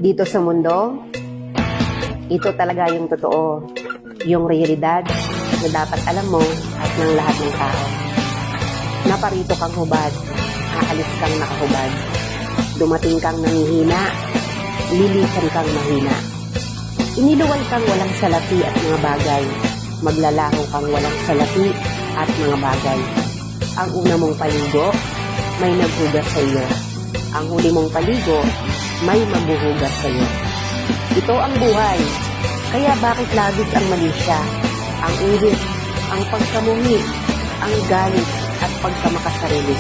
Dito sa mundo, ito talaga yung totoo, yung realidad na dapat alam mo at ng lahat ng tao. Naparito kang hubad, aalis kang nakahubad. Dumating kang nangihina, lilisan kang mahina. Iniluway kang walang salapi at mga bagay, maglalaho kang walang salapi at mga bagay. Ang una mong paligo, may naghugas sa iyo. Ang huli mong paligo, may maghuhugas sa iyo. Ito ang buhay, kaya bakit labis ang malisya, ang inggit, ang pagkamuhi, ang galit at pagkamakasarili.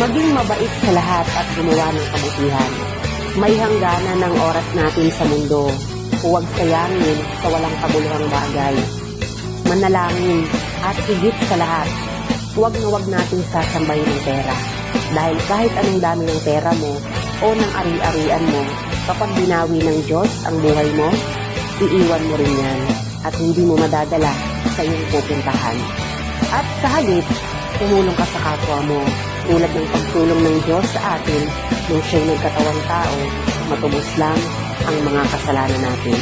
Maging mabait sa lahat at gumawa ng kabutihan. May hangganan ng oras natin sa mundo. Huwag sayangin sa walang kabuluhang bagay. Manalangin at higit sa lahat, huwag na huwag natin sasambahin ng pera. Dahil kahit anong dami ng pera mo o ng ari-arian mo, kapag binawi ng Diyos ang buhay mo, iiwan mo rin yan at hindi mo madadala sa iyong pupuntahan. At sa halip, tumulong ka sa kapwa mo tulad ng pagtulong ng Diyos sa atin nung siya'y nagkatawang tao, matubos lang ang mga kasalanan natin.